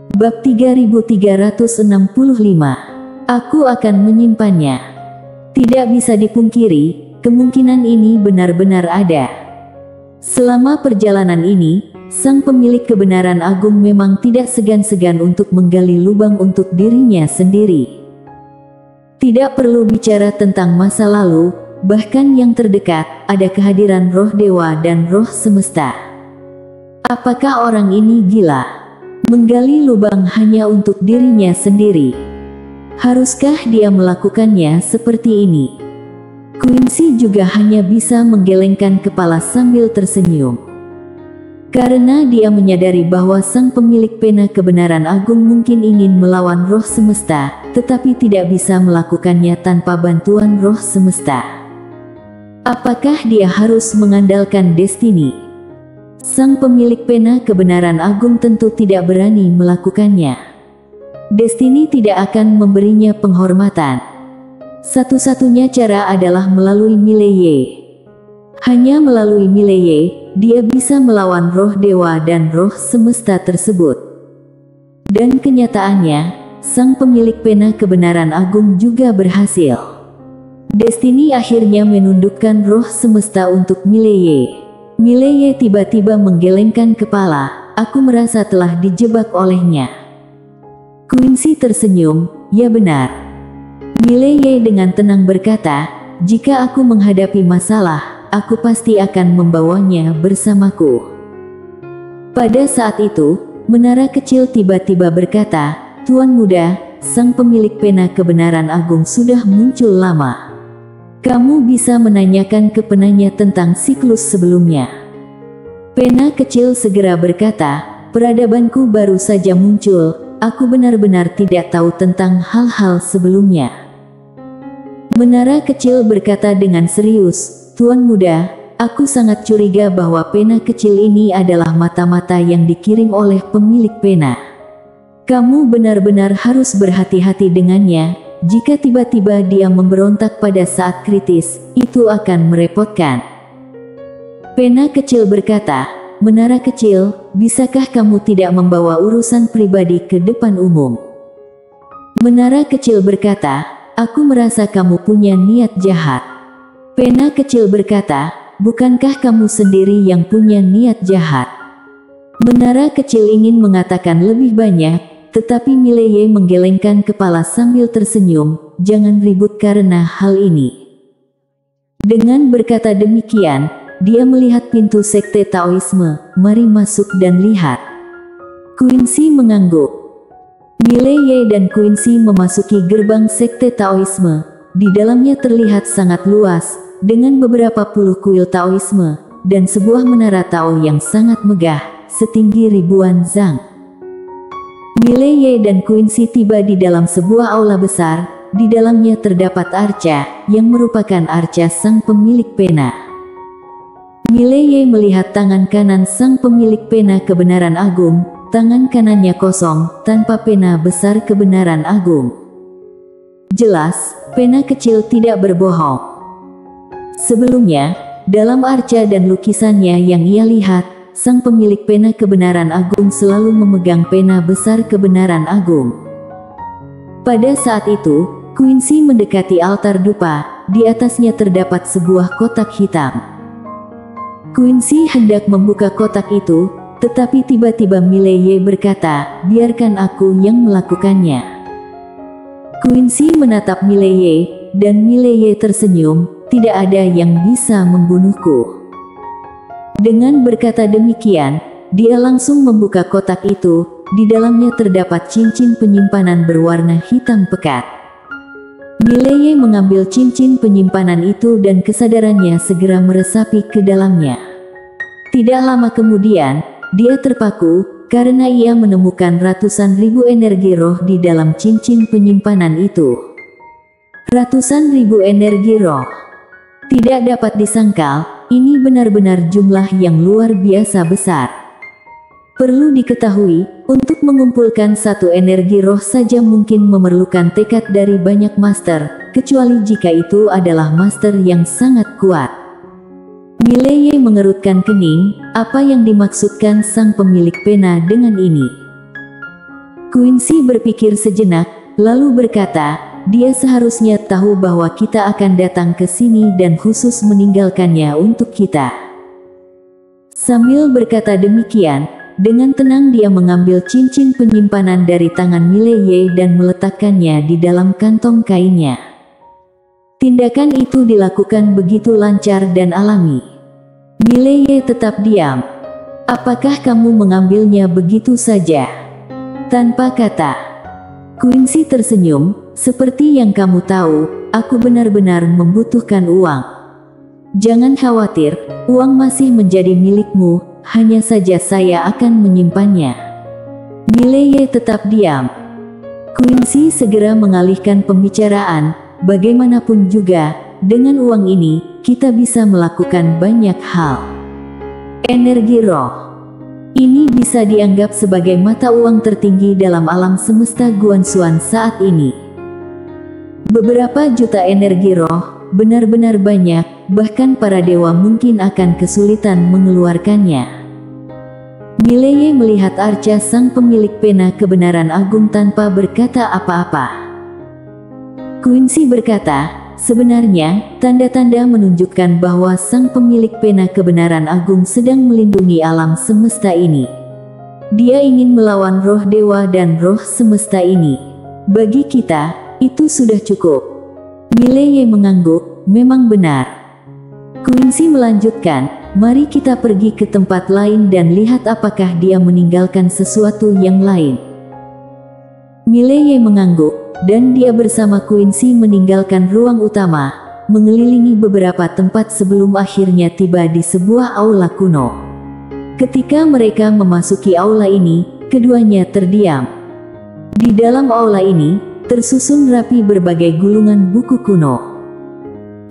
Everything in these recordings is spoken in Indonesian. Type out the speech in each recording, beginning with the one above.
Bab 3365. Aku akan menyimpannya. Tidak bisa dipungkiri, kemungkinan ini benar-benar ada. Selama perjalanan ini, sang pemilik kebenaran agung memang tidak segan-segan untuk menggali lubang untuk dirinya sendiri. Tidak perlu bicara tentang masa lalu, bahkan yang terdekat, ada kehadiran roh dewa dan roh semesta. Apakah orang ini gila? Menggali lubang hanya untuk dirinya sendiri. Haruskah dia melakukannya seperti ini? Quincy juga hanya bisa menggelengkan kepala sambil tersenyum. Karena dia menyadari bahwa sang pemilik pena kebenaran agung mungkin ingin melawan roh semesta, tetapi tidak bisa melakukannya tanpa bantuan roh semesta. Apakah dia harus mengandalkan Destiny? Sang pemilik pena kebenaran agung tentu tidak berani melakukannya. Destiny tidak akan memberinya penghormatan. Satu-satunya cara adalah melalui Mileye. Hanya melalui Mileye, dia bisa melawan roh dewa dan roh semesta tersebut. Dan kenyataannya, sang pemilik pena kebenaran agung juga berhasil. Destiny akhirnya menundukkan roh semesta untuk Mileye. Mileye tiba-tiba menggelengkan kepala, aku merasa telah dijebak olehnya. Quincy tersenyum, ya benar. Mileye dengan tenang berkata, jika aku menghadapi masalah, aku pasti akan membawanya bersamaku. Pada saat itu, menara kecil tiba-tiba berkata, Tuan muda, sang pemilik pena kebenaran agung sudah muncul lama. Kamu bisa menanyakan ke penanya tentang siklus sebelumnya. Pena kecil segera berkata, peradabanku baru saja muncul, aku benar-benar tidak tahu tentang hal-hal sebelumnya. Menara kecil berkata dengan serius, Tuan muda, aku sangat curiga bahwa pena kecil ini adalah mata-mata yang dikirim oleh pemilik pena. Kamu benar-benar harus berhati-hati dengannya, jika tiba-tiba dia memberontak pada saat kritis, itu akan merepotkan. Pena kecil berkata, menara kecil, bisakah kamu tidak membawa urusan pribadi ke depan umum? Menara kecil berkata, aku merasa kamu punya niat jahat. Pena kecil berkata, bukankah kamu sendiri yang punya niat jahat? Menara kecil ingin mengatakan lebih banyak, tetapi Mileye menggelengkan kepala sambil tersenyum, jangan ribut karena hal ini. Dengan berkata demikian, dia melihat pintu sekte Taoisme, mari masuk dan lihat. Quincy mengangguk. Mileye dan Quincy memasuki gerbang sekte Taoisme, di dalamnya terlihat sangat luas, dengan beberapa puluh kuil Taoisme, dan sebuah menara Tao yang sangat megah, setinggi ribuan zang. Mileye dan Quincy tiba di dalam sebuah aula besar, di dalamnya terdapat arca, yang merupakan arca sang pemilik pena. Mileye melihat tangan kanan sang pemilik pena kebenaran agung, tangan kanannya kosong, tanpa pena besar kebenaran agung. Jelas, pena kecil tidak berbohong. Sebelumnya, dalam arca dan lukisannya yang ia lihat, sang pemilik pena kebenaran agung selalu memegang pena besar kebenaran agung. Pada saat itu, Quincy mendekati altar dupa, di atasnya terdapat sebuah kotak hitam. Quincy hendak membuka kotak itu, tetapi tiba-tiba Mileye berkata, biarkan aku yang melakukannya. Quincy menatap Mileye, dan Mileye tersenyum, tidak ada yang bisa membunuhku. Dengan berkata demikian, dia langsung membuka kotak itu, di dalamnya terdapat cincin penyimpanan berwarna hitam pekat. Mileye mengambil cincin penyimpanan itu dan kesadarannya segera meresapi ke dalamnya. Tidak lama kemudian, dia terpaku, karena ia menemukan ratusan ribu energi roh di dalam cincin penyimpanan itu. Ratusan ribu energi roh. Tidak dapat disangkal, ini benar-benar jumlah yang luar biasa besar. Perlu diketahui, untuk mengumpulkan satu energi roh saja mungkin memerlukan tekad dari banyak master, kecuali jika itu adalah master yang sangat kuat. Mileye mengerutkan kening, apa yang dimaksudkan sang pemilik pena dengan ini? Quincy berpikir sejenak, lalu berkata, dia seharusnya tahu bahwa kita akan datang ke sini dan khusus meninggalkannya untuk kita. Sambil berkata demikian, dengan tenang dia mengambil cincin penyimpanan dari tangan Mileye dan meletakkannya di dalam kantong kainnya. Tindakan itu dilakukan begitu lancar dan alami. Mileye tetap diam. Apakah kamu mengambilnya begitu saja? Tanpa kata. Quincy tersenyum, seperti yang kamu tahu, aku benar-benar membutuhkan uang. Jangan khawatir, uang masih menjadi milikmu, hanya saja saya akan menyimpannya. Mileye tetap diam. Quincy segera mengalihkan pembicaraan, bagaimanapun juga, dengan uang ini, kita bisa melakukan banyak hal. Energi roh. Ini bisa dianggap sebagai mata uang tertinggi dalam alam semesta Guanxuan saat ini. Beberapa juta energi roh, benar-benar banyak, bahkan para dewa mungkin akan kesulitan mengeluarkannya. Mileye melihat Arca sang pemilik pena kebenaran agung tanpa berkata apa-apa. Quincy berkata, sebenarnya, tanda-tanda menunjukkan bahwa sang pemilik pena kebenaran agung sedang melindungi alam semesta ini. Dia ingin melawan roh dewa dan roh semesta ini. Bagi kita, itu sudah cukup. Mileye mengangguk, memang benar. Quincy melanjutkan, mari kita pergi ke tempat lain dan lihat apakah dia meninggalkan sesuatu yang lain. Mileye mengangguk, dan dia bersama Quincy meninggalkan ruang utama, mengelilingi beberapa tempat sebelum akhirnya tiba di sebuah aula kuno. Ketika mereka memasuki aula ini, keduanya terdiam. Di dalam aula ini, tersusun rapi berbagai gulungan buku kuno.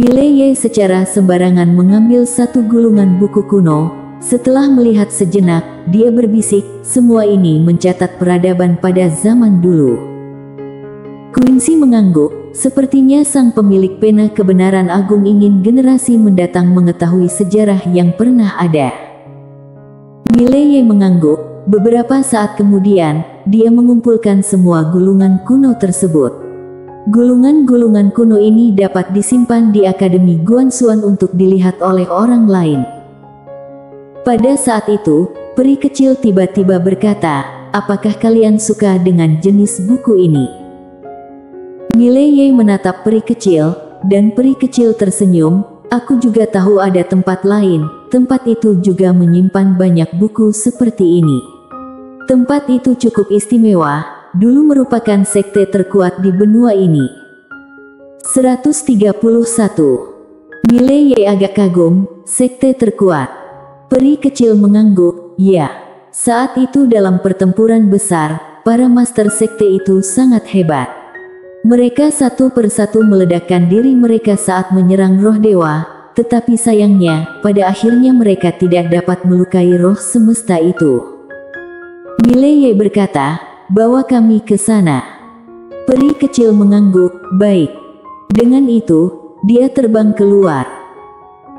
Mileye secara sembarangan mengambil satu gulungan buku kuno. Setelah melihat sejenak, dia berbisik, semua ini mencatat peradaban pada zaman dulu. Quincy mengangguk, sepertinya sang pemilik pena kebenaran agung ingin generasi mendatang mengetahui sejarah yang pernah ada. Mileye mengangguk, beberapa saat kemudian, dia mengumpulkan semua gulungan kuno tersebut. Gulungan-gulungan kuno ini dapat disimpan di Akademi Guanxuan untuk dilihat oleh orang lain. Pada saat itu, peri kecil tiba-tiba berkata, apakah kalian suka dengan jenis buku ini? Mileye menatap peri kecil, dan peri kecil tersenyum, aku juga tahu ada tempat lain, tempat itu juga menyimpan banyak buku seperti ini. Tempat itu cukup istimewa, dulu merupakan sekte terkuat di benua ini. 131. Mileye agak kagum, sekte terkuat. Peri kecil mengangguk, ya. Saat itu dalam pertempuran besar, para master sekte itu sangat hebat. Mereka satu persatu meledakkan diri mereka saat menyerang roh dewa, tetapi sayangnya, pada akhirnya mereka tidak dapat melukai roh semesta itu. Mileye berkata, bawa kami ke sana. Peri kecil mengangguk, baik. Dengan itu, dia terbang keluar.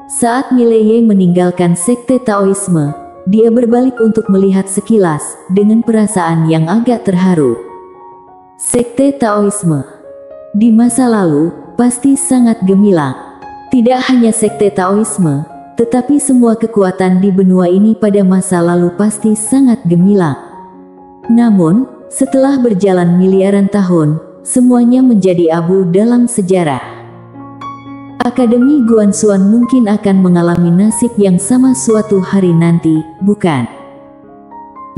Saat Mileye meninggalkan sekte Taoisme, dia berbalik untuk melihat sekilas, dengan perasaan yang agak terharu. Sekte Taoisme di masa lalu pasti sangat gemilang. Tidak hanya sekte Taoisme, tetapi semua kekuatan di benua ini pada masa lalu pasti sangat gemilang. Namun, setelah berjalan miliaran tahun, semuanya menjadi abu dalam sejarah. Akademi Guanxuan mungkin akan mengalami nasib yang sama suatu hari nanti, bukan?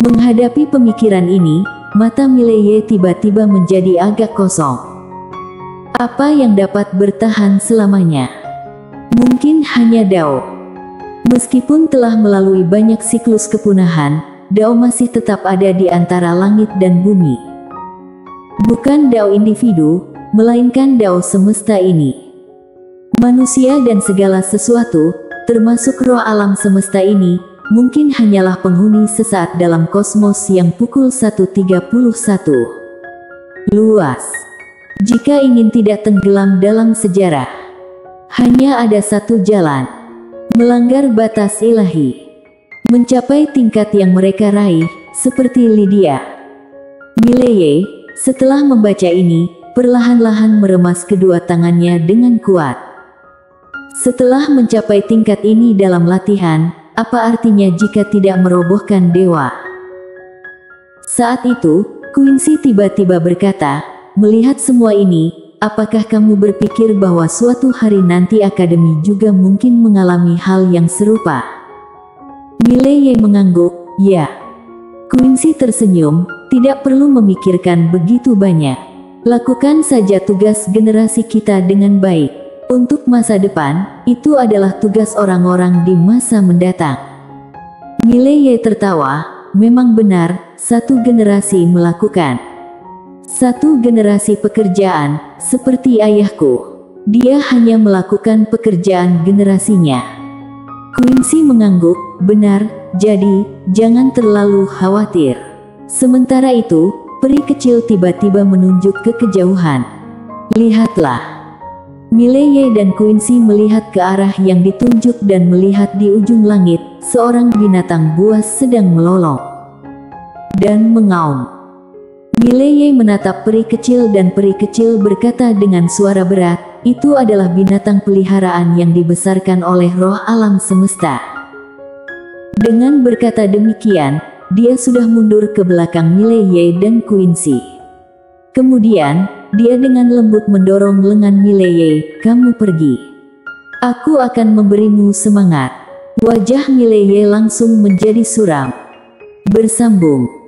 Menghadapi pemikiran ini, mata Mileye tiba-tiba menjadi agak kosong. Apa yang dapat bertahan selamanya? Mungkin hanya Dao. Meskipun telah melalui banyak siklus kepunahan, Dao masih tetap ada di antara langit dan bumi. Bukan Dao individu, melainkan Dao semesta ini. Manusia dan segala sesuatu, termasuk roh alam semesta ini, mungkin hanyalah penghuni sesaat dalam kosmos yang pukul 1.31. Luas. Jika ingin tidak tenggelam dalam sejarah, hanya ada satu jalan. Melanggar batas ilahi. Mencapai tingkat yang mereka raih, seperti Lydia. Mileye, setelah membaca ini, perlahan-lahan meremas kedua tangannya dengan kuat. Setelah mencapai tingkat ini dalam latihan, apa artinya jika tidak merobohkan dewa? Saat itu, Quincy tiba-tiba berkata, "Melihat semua ini, apakah kamu berpikir bahwa suatu hari nanti akademi juga mungkin mengalami hal yang serupa?" Mileye mengangguk, "Ya." Quincy tersenyum, "Tidak perlu memikirkan begitu banyak. Lakukan saja tugas generasi kita dengan baik. Untuk masa depan, itu adalah tugas orang-orang di masa mendatang." Mileye tertawa, "Memang benar, satu generasi melakukan. Satu generasi pekerjaan, seperti ayahku. Dia hanya melakukan pekerjaan generasinya." Quincy mengangguk, "Benar, jadi, jangan terlalu khawatir." Sementara itu, peri kecil tiba-tiba menunjuk ke kejauhan. "Lihatlah." Mileye dan Quincy melihat ke arah yang ditunjuk dan melihat di ujung langit, seorang binatang buas sedang melolong dan mengaum. Mileye menatap peri kecil dan peri kecil berkata dengan suara berat, "Itu adalah binatang peliharaan yang dibesarkan oleh roh alam semesta." Dengan berkata demikian, dia sudah mundur ke belakang Mileye dan Quincy. Kemudian, dia dengan lembut mendorong lengan Mileye, "Kamu pergi. Aku akan memberimu semangat." Wajah Mileye langsung menjadi suram. Bersambung.